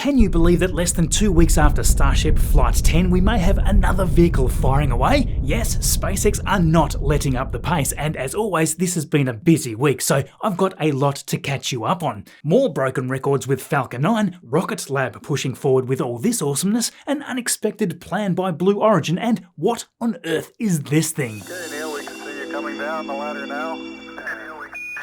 Can you believe that less than 2 weeks after Starship Flight 10, we may have another vehicle firing away? Yes, SpaceX are not letting up the pace, and as always, this has been a busy week, so I've got a lot to catch you up on. More broken records with Falcon 9, Rocket Lab pushing forward with all this awesomeness, an unexpected plan by Blue Origin, and what on earth is this thing? Okay, Neil, we can see you coming down the ladder now.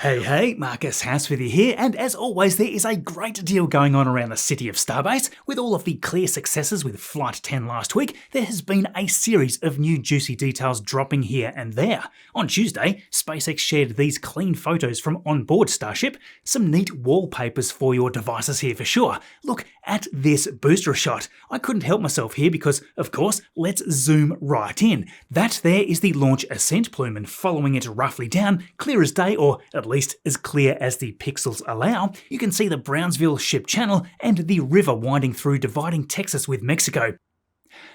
Hey, Marcus Housewithy here, and as always there is a great deal going on around the city of Starbase. With all of the clear successes with Flight 10 last week, there has been a series of new juicy details dropping here and there. On Tuesday, SpaceX shared these clean photos from onboard Starship, some neat wallpapers for your devices here for sure. Look at this booster shot. I couldn't help myself here because, of course, let's zoom right in. That there is the launch ascent plume, and following it roughly down, clear as day, or at least as clear as the pixels allow, you can see the Brownsville ship channel and the river winding through, dividing Texas with Mexico.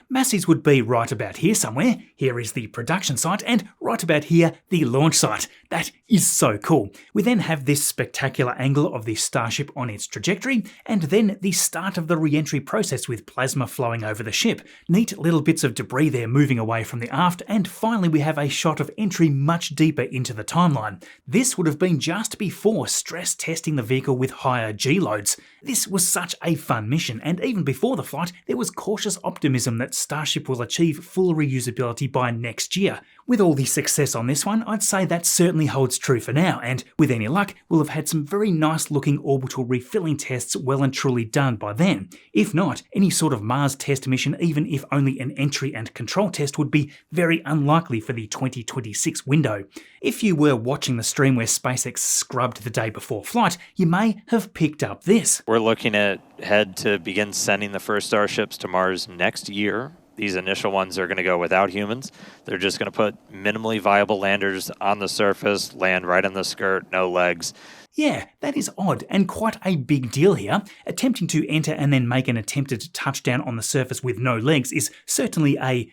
Massey's would be right about here somewhere. Here is the production site, and right about here, the launch site. That is so cool. We then have this spectacular angle of the Starship on its trajectory, and then the start of the re-entry process with plasma flowing over the ship. Neat little bits of debris there moving away from the aft, and finally we have a shot of entry much deeper into the timeline. This would have been just before stress testing the vehicle with higher G loads. This was such a fun mission, and even before the flight, there was cautious optimism that Starship will achieve full reusability by next year. With all the success on this one, I'd say that certainly holds true for now, and with any luck, we'll have had some very nice looking orbital refilling tests well and truly done by then. If not, any sort of Mars test mission, even if only an entry and control test, would be very unlikely for the 2026 window. If you were watching the stream where SpaceX scrubbed the day before flight, you may have picked up this. We're looking ahead to begin sending the first Starships to Mars next year. These initial ones are going to go without humans. They're just going to put minimally viable landers on the surface, land right in the skirt, no legs. Yeah, that is odd and quite a big deal here. Attempting to enter and then make an attempted touchdown on the surface with no legs is certainly a,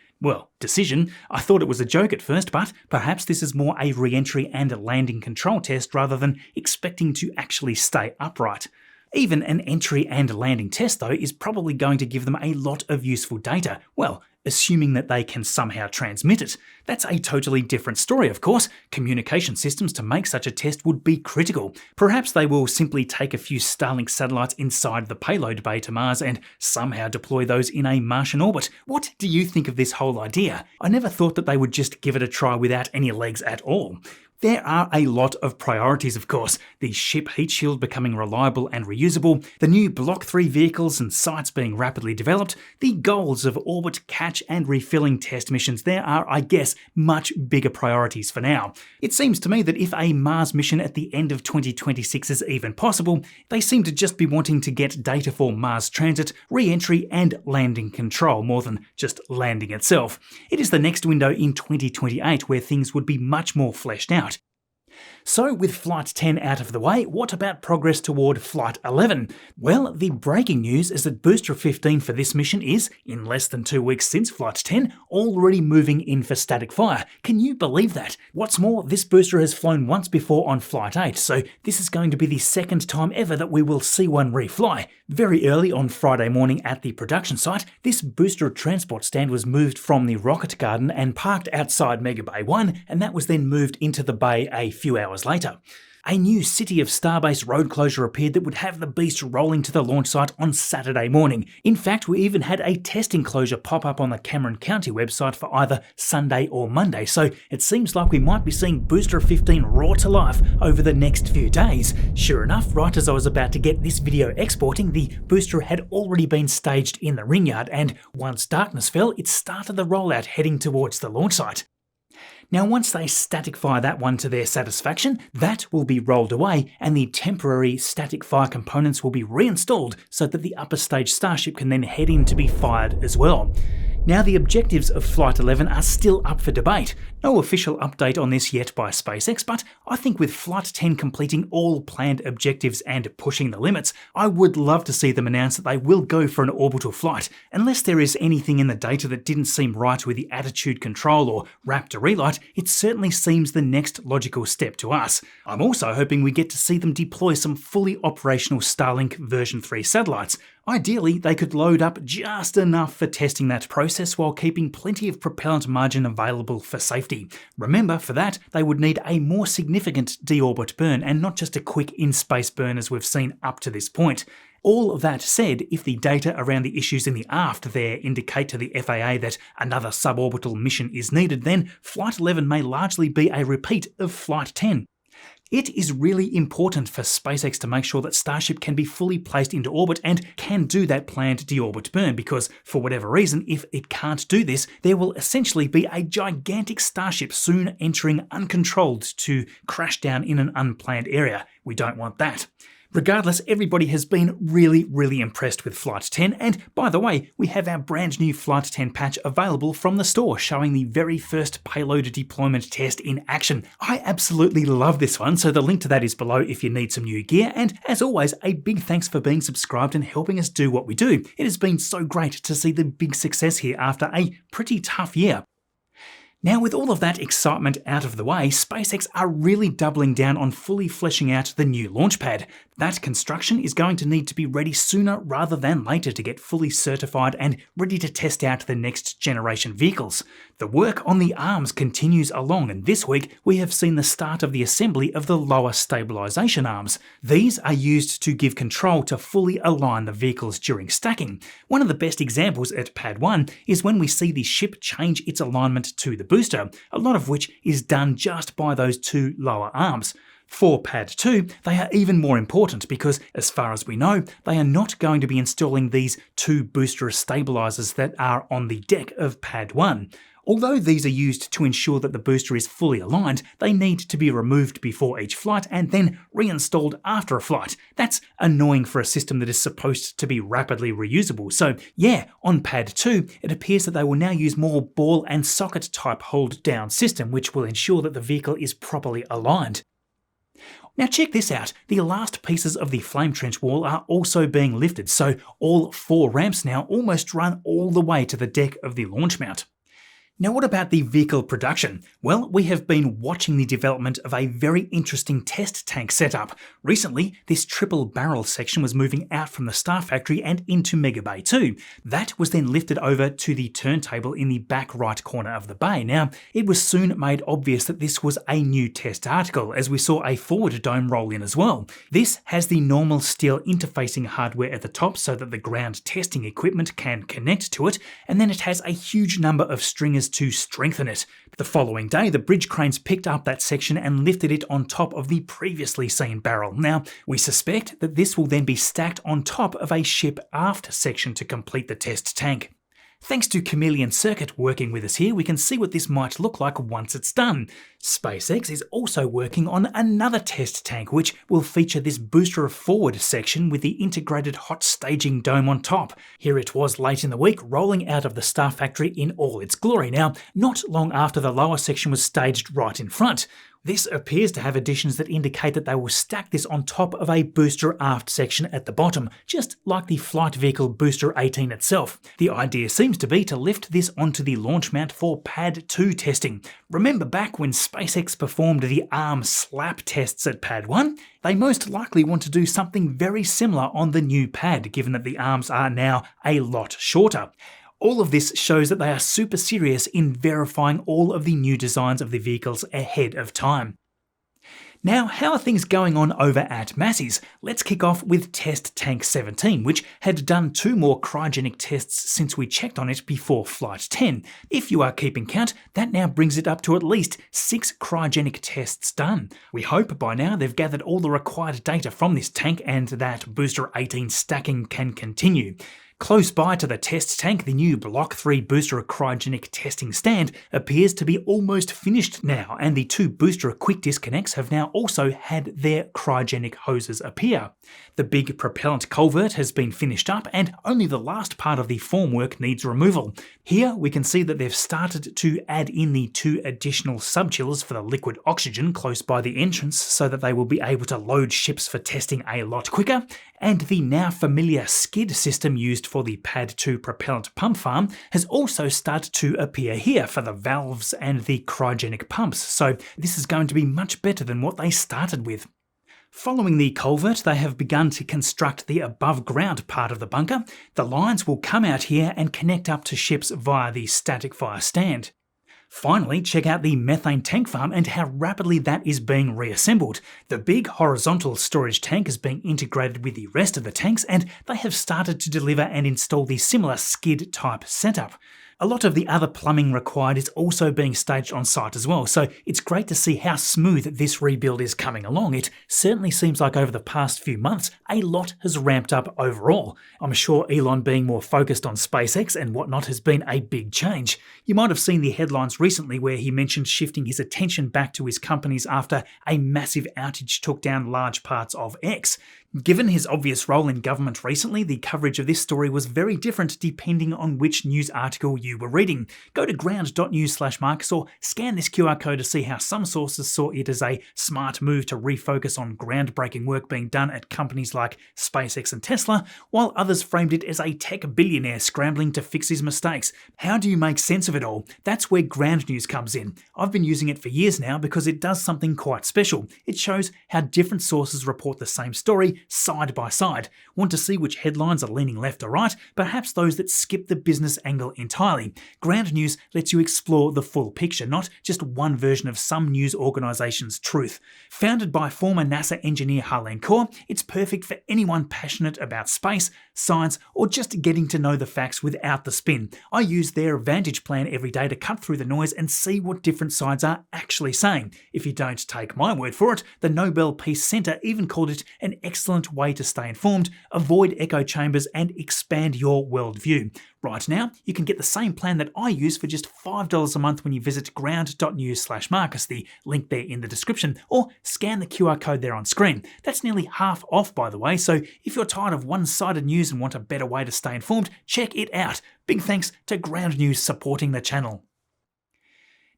decision. I thought it was a joke at first, but perhaps this is more a re-entry and a landing control test rather than expecting to actually stay upright. Even an entry and landing test, though, is probably going to give them a lot of useful data. Well, assuming that they can somehow transmit it. That's a totally different story, of course. Communication systems to make such a test would be critical. Perhaps they will simply take a few Starlink satellites inside the payload bay to Mars and somehow deploy those in a Martian orbit. What do you think of this whole idea? I never thought that they would just give it a try without any legs at all. There are a lot of priorities, of course. The ship heat shield becoming reliable and reusable, the new Block 3 vehicles and sites being rapidly developed, the goals of orbit, catch and refilling test missions. There are, I guess, much bigger priorities for now. It seems to me that if a Mars mission at the end of 2026 is even possible, they seem to just be wanting to get data for Mars transit, re-entry and landing control more than just landing itself. It is the next window in 2028 where things would be much more fleshed out. So with Flight 10 out of the way, what about progress toward Flight 11? Well, the breaking news is that Booster 15 for this mission is, in less than 2 weeks since Flight 10, already moving in for static fire. Can you believe that? What's more, this booster has flown once before on Flight 8, so this is going to be the second time ever that we will see one refly. Very early on Friday morning at the production site, this booster transport stand was moved from the rocket garden and parked outside Mega Bay 1, and that was then moved into the bay a few hours later. A new City of Starbase road closure appeared that would have the beast rolling to the launch site on Saturday morning. In fact, we even had a test enclosure pop up on the Cameron County website for either Sunday or Monday, so it seems like we might be seeing Booster 15 roar to life over the next few days. Sure enough, right as I was about to get this video exporting, the booster had already been staged in the ring yard, and once darkness fell, it started the rollout heading towards the launch site. Now once they static fire that one to their satisfaction, that will be rolled away and the temporary static fire components will be reinstalled so that the upper stage Starship can then head in to be fired as well. Now the objectives of Flight 11 are still up for debate. No official update on this yet by SpaceX, but I think with Flight 10 completing all planned objectives and pushing the limits, I would love to see them announce that they will go for an orbital flight. Unless there is anything in the data that didn't seem right with the attitude control or Raptor relight, it certainly seems the next logical step to us. I'm also hoping we get to see them deploy some fully operational Starlink version 3 satellites. Ideally, they could load up just enough for testing that process while keeping plenty of propellant margin available for safety. Remember, for that, they would need a more significant deorbit burn and not just a quick in-space burn as we've seen up to this point. All of that said, if the data around the issues in the aft there indicate to the FAA that another suborbital mission is needed, then Flight 11 may largely be a repeat of Flight 10. It is really important for SpaceX to make sure that Starship can be fully placed into orbit and can do that planned deorbit burn, because for whatever reason, if it can't do this, there will essentially be a gigantic Starship soon entering uncontrolled to crash down in an unplanned area. We don't want that. Regardless, everybody has been really impressed with Flight 10, and by the way, we have our brand new Flight 10 patch available from the store showing the very first payload deployment test in action. I absolutely love this one, so the link to that is below if you need some new gear, and as always, a big thanks for being subscribed and helping us do what we do. It has been so great to see the big success here after a pretty tough year. Now, with all of that excitement out of the way, SpaceX are really doubling down on fully fleshing out the new launch pad. That construction is going to need to be ready sooner rather than later to get fully certified and ready to test out the next generation vehicles. The work on the arms continues along, and this week we have seen the start of the assembly of the lower stabilization arms. These are used to give control to fully align the vehicles during stacking. One of the best examples at Pad 1 is when we see the ship change its alignment to the booster, a lot of which is done just by those two lower arms. For Pad 2, they are even more important because, as far as we know, they are not going to be installing these two booster stabilizers that are on the deck of Pad 1. Although these are used to ensure that the booster is fully aligned, they need to be removed before each flight and then reinstalled after a flight. That's annoying for a system that is supposed to be rapidly reusable. So yeah, on Pad 2, it appears that they will now use more ball and socket type hold down system, which will ensure that the vehicle is properly aligned. Now check this out, the last pieces of the flame trench wall are also being lifted, so all 4 ramps now almost run all the way to the deck of the launch mount. Now what about the vehicle production? Well, we have been watching the development of a very interesting test tank setup. Recently, this triple barrel section was moving out from the Star Factory and into Mega Bay 2. That was then lifted over to the turntable in the back right corner of the bay. Now, it was soon made obvious that this was a new test article, as we saw a forward dome roll in as well. This has the normal steel interfacing hardware at the top so that the ground testing equipment can connect to it, and then it has a huge number of stringers to strengthen it. The following day, the bridge cranes picked up that section and lifted it on top of the previously seen barrel. Now, we suspect that this will then be stacked on top of a ship aft section to complete the test tank. Thanks to Chameleon Circuit working with us here, we can see what this might look like once it's done. SpaceX is also working on another test tank, which will feature this booster forward section with the integrated hot staging dome on top. Here it was late in the week, rolling out of the Star Factory in all its glory. Now, not long after the lower section was staged right in front. This appears to have additions that indicate that they will stack this on top of a booster aft section at the bottom, just like the flight vehicle Booster 18 itself. The idea seems to be to lift this onto the launch mount for Pad 2 testing. Remember back when SpaceX performed the arm slap tests at Pad 1? They most likely want to do something very similar on the new pad, given that the arms are now a lot shorter. All of this shows that they are super serious in verifying all of the new designs of the vehicles ahead of time. Now, how are things going on over at Massey's? Let's kick off with Test Tank 17, which had done 2 more cryogenic tests since we checked on it before Flight 10. If you are keeping count, that now brings it up to at least 6 cryogenic tests done. We hope by now they've gathered all the required data from this tank and that Booster 18 stacking can continue. Close by to the test tank, the new Block 3 booster cryogenic testing stand appears to be almost finished now, and the 2 booster quick disconnects have now also had their cryogenic hoses appear. The big propellant culvert has been finished up, and only the last part of the formwork needs removal. Here we can see that they've started to add in the 2 additional subchillers for the liquid oxygen close by the entrance so that they will be able to load ships for testing a lot quicker, and the now familiar skid system used for the Pad 2 propellant pump farm has also started to appear here for the valves and the cryogenic pumps, so this is going to be much better than what they started with. Following the culvert, they have begun to construct the above-ground part of the bunker. The lines will come out here and connect up to ships via the static fire stand. Finally, check out the methane tank farm and how rapidly that is being reassembled. The big horizontal storage tank is being integrated with the rest of the tanks, and they have started to deliver and install the similar skid type setup. A lot of the other plumbing required is also being staged on site as well, so it's great to see how smooth this rebuild is coming along. It certainly seems like over the past few months, a lot has ramped up overall. I'm sure Elon being more focused on SpaceX and whatnot has been a big change. You might have seen the headlines recently where he mentioned shifting his attention back to his companies after a massive outage took down large parts of X. Given his obvious role in government recently, the coverage of this story was very different depending on which news article you were reading. Go to ground.news/Marcus or scan this QR code to see how some sources saw it as a smart move to refocus on groundbreaking work being done at companies like SpaceX and Tesla, while others framed it as a tech billionaire scrambling to fix his mistakes. How do you make sense of it all? That's where Ground News comes in. I've been using it for years now because it does something quite special. It shows how different sources report the same story side by side. Want to see which headlines are leaning left or right? Perhaps those that skip the business angle entirely. Ground News lets you explore the full picture, not just one version of some news organisation's truth. Founded by former NASA engineer Harlan Kaur, it's perfect for anyone passionate about space, science, or just getting to know the facts without the spin. I use their Vantage plan every day to cut through the noise and see what different sides are actually saying. If you don't take my word for it, the Nobel Peace Centre even called it an excellent way to stay informed, avoid echo chambers, and expand your worldview. Right now, you can get the same plan that I use for just $5 a month when you visit ground.news/Marcus, the link there in the description, or scan the QR code there on screen. That's nearly half off, by the way, so if you're tired of one-sided news and want a better way to stay informed, check it out. Big thanks to Ground News supporting the channel.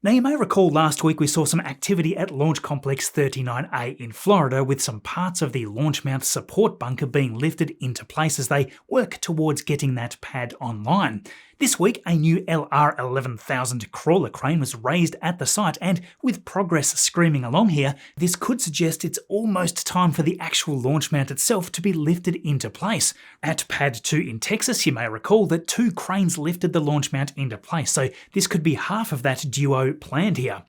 Now, you may recall last week we saw some activity at Launch Complex 39A in Florida, with some parts of the launch mount support bunker being lifted into place as they work towards getting that pad online. This week, a new LR11000 crawler crane was raised at the site, and with progress screaming along here, this could suggest it's almost time for the actual launch mount itself to be lifted into place. At Pad 2 in Texas, you may recall that 2 cranes lifted the launch mount into place, so this could be half of that duo planned here.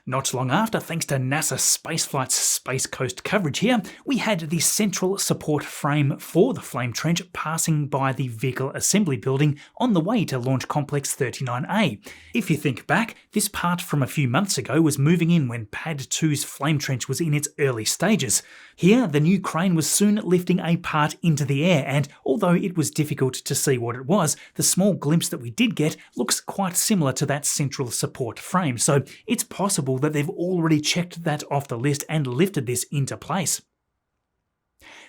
Not long after, thanks to NASA Spaceflight's Space Coast coverage here, we had the central support frame for the flame trench passing by the vehicle assembly building on the way to Launch Complex 39A. If you think back, this part from a few months ago was moving in when Pad 2's flame trench was in its early stages. Here, the new crane was soon lifting a part into the air, and although it was difficult to see what it was, the small glimpse that we did get looks quite similar to that central support frame, so it's possible that they've already checked that off the list and lifted this into place.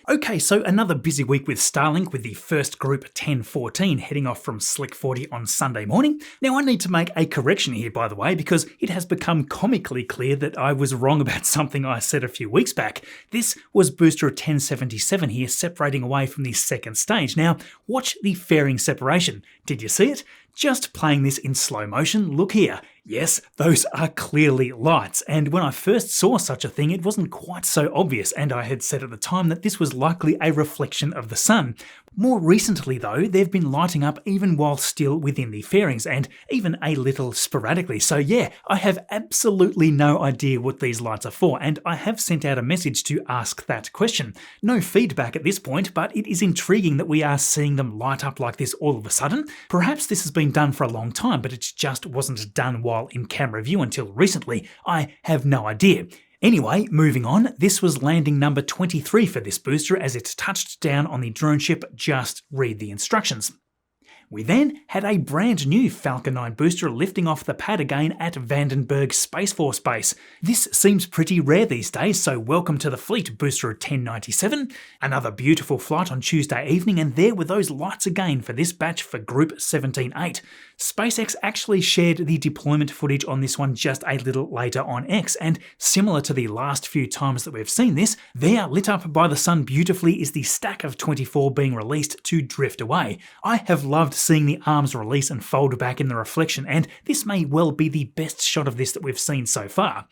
Okay, so another busy week with Starlink, with the first group 1014 heading off from Slick 40 on Sunday morning. Now, I need to make a correction here, by the way, because it has become comically clear that I was wrong about something I said a few weeks back. This was booster 1077 here, separating away from the second stage. Now, watch the fairing separation. Did you see it? Just playing this in slow motion, look here. Yes, those are clearly lights, and when I first saw such a thing, it wasn't quite so obvious, and I had said at the time that this was likely a reflection of the sun. More recently though, they've been lighting up even while still within the fairings, and even a little sporadically. So yeah, I have absolutely no idea what these lights are for, and I have sent out a message to ask that question. No feedback at this point, but it is intriguing that we are seeing them light up like this all of a sudden. Perhaps this has been done for a long time, but it just wasn't done while in camera view until recently. I have no idea. Anyway, moving on, this was landing number 23 for this booster as it touched down on the drone ship. Just read the instructions. We then had a brand new Falcon 9 booster lifting off the pad again at Vandenberg Space Force Base. This seems pretty rare these days, so welcome to the fleet, booster 1097. Another beautiful flight on Tuesday evening, and there were those lights again for this batch for Group 17-8. SpaceX actually shared the deployment footage on this one just a little later on X, and similar to the last few times that we've seen this, there, lit up by the sun beautifully, is the stack of 24 being released to drift away. I have loved seeing the arms release and fold back in the reflection, and this may well be the best shot of this that we've seen so far.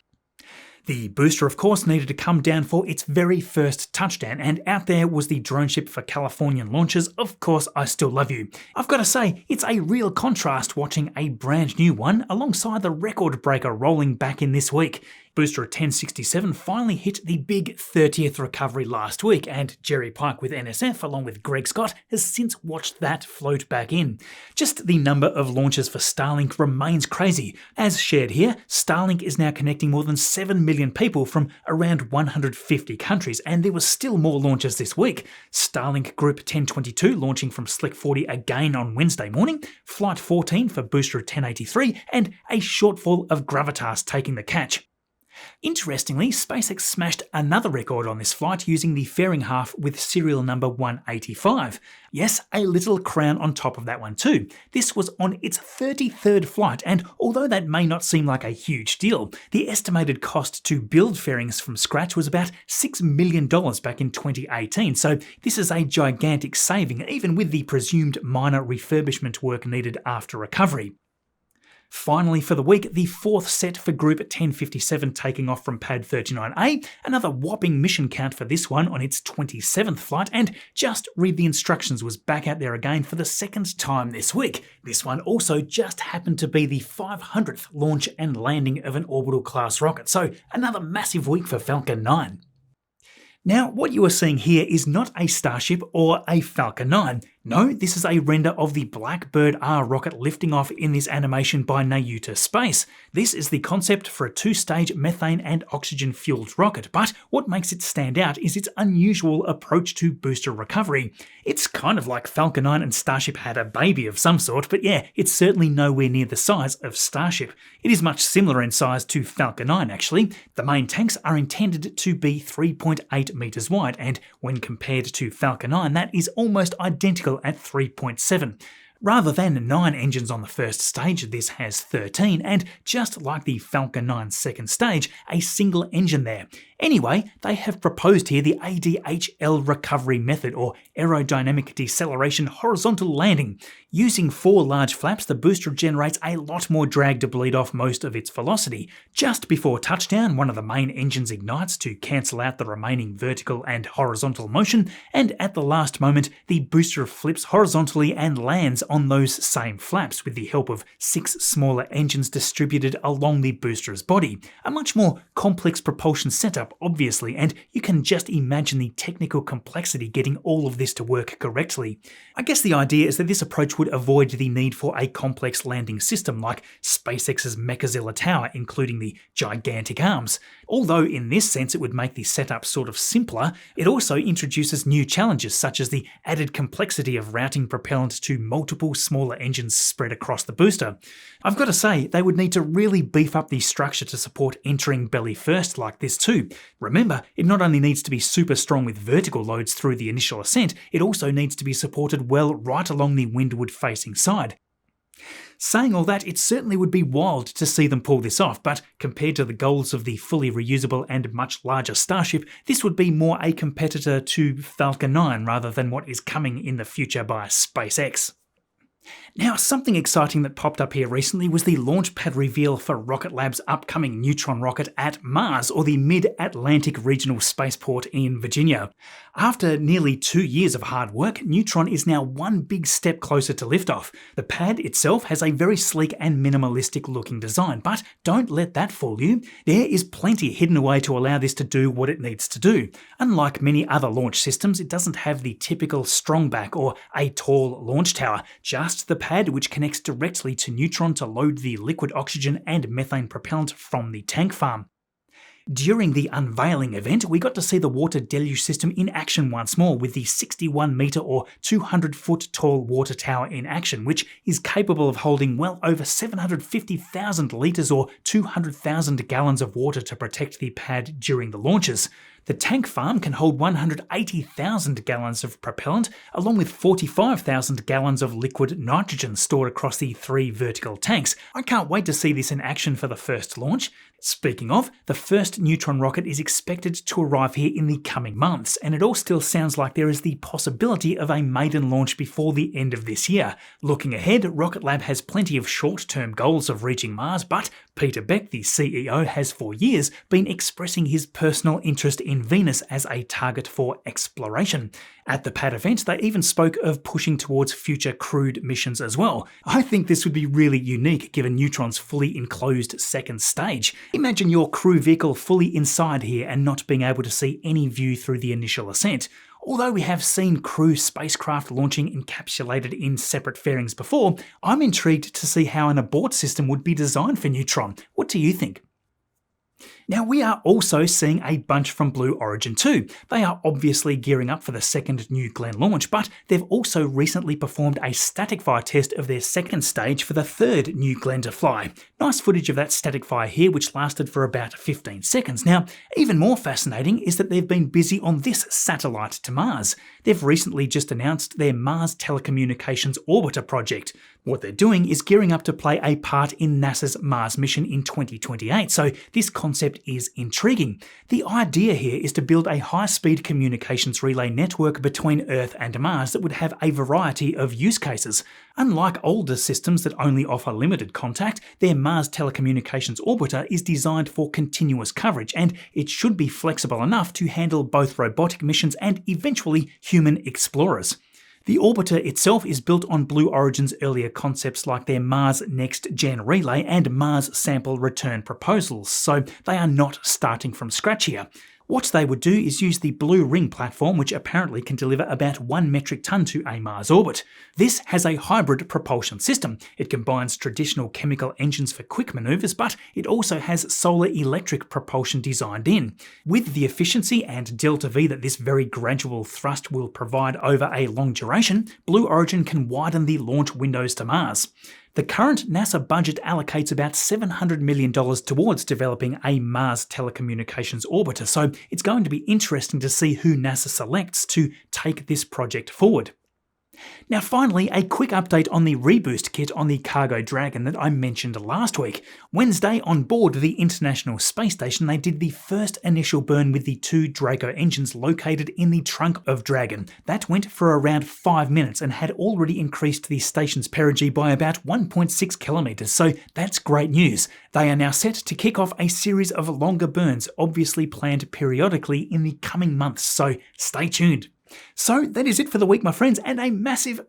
The booster, of course, needed to come down for its very first touchdown, and out there was the drone ship for Californian launches, Of Course I Still Love You. I've got to say, it's a real contrast watching a brand new one alongside the record breaker rolling back in this week. Booster 1067 finally hit the big 30th recovery last week, and Jerry Pike with NSF along with Greg Scott has since watched that float back in. Just the number of launches for Starlink remains crazy. As shared here, Starlink is now connecting more than 7 million people from around 150 countries, and there was still more launches this week. Starlink Group 1022 launching from Slick 40 again on Wednesday morning, Flight 14 for Booster 1083, and a shortfall of Gravitas taking the catch. Interestingly, SpaceX smashed another record on this flight using the fairing half with serial number 185. Yes, a little crown on top of that one too. This was on its 33rd flight, and although that may not seem like a huge deal, the estimated cost to build fairings from scratch was about $6 million back in 2018, so this is a gigantic saving, even with the presumed minor refurbishment work needed after recovery. Finally for the week, the fourth set for Group 1057 taking off from Pad 39A, another whopping mission count for this one on its 27th flight, and Just Read the Instructions was back out there again for the second time this week. This one also just happened to be the 500th launch and landing of an orbital class rocket, so another massive week for Falcon 9. Now, what you are seeing here is not a Starship or a Falcon 9. No, this is a render of the Blackbird R rocket lifting off in this animation by Nayuta Space. This is the concept for a two-stage methane and oxygen-fueled rocket, but what makes it stand out is its unusual approach to booster recovery. It's kind of like Falcon 9 and Starship had a baby of some sort, but yeah, it's certainly nowhere near the size of Starship. It is much similar in size to Falcon 9 actually. The main tanks are intended to be 3.8 meters wide, and when compared to Falcon 9, that is almost identical at 3.7. Rather than 9 engines on the first stage, this has 13, and just like the Falcon 9's second stage, a single engine there. Anyway, they have proposed here the ADHL recovery method, or aerodynamic deceleration horizontal landing. Using 4 large flaps, the booster generates a lot more drag to bleed off most of its velocity. Just before touchdown, one of the main engines ignites to cancel out the remaining vertical and horizontal motion, and at the last moment, the booster flips horizontally and lands on those same flaps with the help of 6 smaller engines distributed along the booster's body. A much more complex propulsion setup, obviously, and you can just imagine the technical complexity getting all of this to work correctly. I guess the idea is that this approach would avoid the need for a complex landing system like SpaceX's Mechazilla Tower, including the gigantic arms. Although in this sense it would make the setup sort of simpler, it also introduces new challenges such as the added complexity of routing propellant to multiple smaller engines spread across the booster. I've got to say, they would need to really beef up the structure to support entering belly first like this too. Remember, it not only needs to be super strong with vertical loads through the initial ascent, it also needs to be supported well right along the windward facing side. Saying all that, it certainly would be wild to see them pull this off, but compared to the goals of the fully reusable and much larger Starship, this would be more a competitor to Falcon 9 rather than what is coming in the future by SpaceX. Now, something exciting that popped up here recently was the launch pad reveal for Rocket Lab's upcoming Neutron rocket at Mars, or the Mid-Atlantic Regional Spaceport in Virginia. After nearly 2 years of hard work, Neutron is now one big step closer to liftoff. The pad itself has a very sleek and minimalistic looking design, but don't let that fool you. There is plenty hidden away to allow this to do what it needs to do. Unlike many other launch systems, it doesn't have the typical strong back or a tall launch tower, just the pad which connects directly to Neutron to load the liquid oxygen and methane propellant from the tank farm. During the unveiling event, we got to see the water deluge system in action once more with the 61 metre or 200 foot tall water tower in action, which is capable of holding well over 750,000 litres or 200,000 gallons of water to protect the pad during the launches. The tank farm can hold 180,000 gallons of propellant, along with 45,000 gallons of liquid nitrogen stored across the 3 vertical tanks. I can't wait to see this in action for the first launch. Speaking of, the first Neutron rocket is expected to arrive here in the coming months, and it all still sounds like there is the possibility of a maiden launch before the end of this year. Looking ahead, Rocket Lab has plenty of short-term goals of reaching Mars, but Peter Beck, the CEO, has for years been expressing his personal interest in Venus as a target for exploration. At the PAD event, they even spoke of pushing towards future crewed missions as well. I think this would be really unique given Neutron's fully enclosed second stage. Imagine your crew vehicle fully inside here and not being able to see any view through the initial ascent. Although we have seen crew spacecraft launching encapsulated in separate fairings before, I'm intrigued to see how an abort system would be designed for Neutron. What do you think? Now, we are also seeing a bunch from Blue Origin too. They are obviously gearing up for the second New Glenn launch, but they've also recently performed a static fire test of their second stage for the third New Glenn to fly. Nice footage of that static fire here, which lasted for about 15 seconds. Now, even more fascinating is that they've been busy on this satellite to Mars. They've recently just announced their Mars Telecommunications Orbiter project. What they're doing is gearing up to play a part in NASA's Mars mission in 2028, so this concept is intriguing. The idea here is to build a high-speed communications relay network between Earth and Mars that would have a variety of use cases. Unlike older systems that only offer limited contact, their Mars Telecommunications Orbiter is designed for continuous coverage, and it should be flexible enough to handle both robotic missions and eventually human explorers. The orbiter itself is built on Blue Origin's earlier concepts like their Mars Next Gen Relay and Mars Sample Return proposals, so they are not starting from scratch here. What they would do is use the Blue Ring platform, which apparently can deliver about 1 metric ton to a Mars orbit. This has a hybrid propulsion system. It combines traditional chemical engines for quick maneuvers, but it also has solar electric propulsion designed in. With the efficiency and delta V that this very gradual thrust will provide over a long duration, Blue Origin can widen the launch windows to Mars. The current NASA budget allocates about $700 million towards developing a Mars Telecommunications Orbiter, so it's going to be interesting to see who NASA selects to take this project forward. Now finally, a quick update on the reboost kit on the Cargo Dragon that I mentioned last week. Wednesday, on board the International Space Station, they did the first initial burn with the 2 Draco engines located in the trunk of Dragon. That went for around 5 minutes and had already increased the station's perigee by about 1.6 kilometers, so that's great news. They are now set to kick off a series of longer burns, obviously planned periodically in the coming months, so stay tuned. So that is it for the week, my friends, and a massive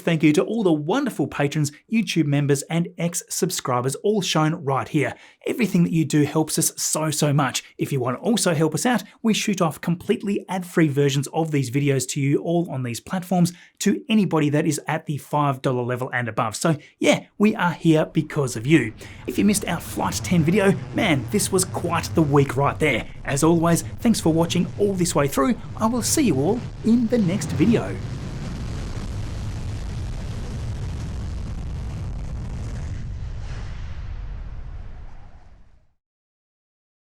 thank you to all the wonderful patrons, YouTube members and ex-subscribers, all shown right here. Everything that you do helps us so much. If you want to also help us out, we shoot off completely ad-free versions of these videos to you all on these platforms to anybody that is at the $5 level and above. So yeah, we are here because of you. If you missed our Flight 10 video, man, this was quite the week right there. As always, thanks for watching all this way through. I will see you all in the next video.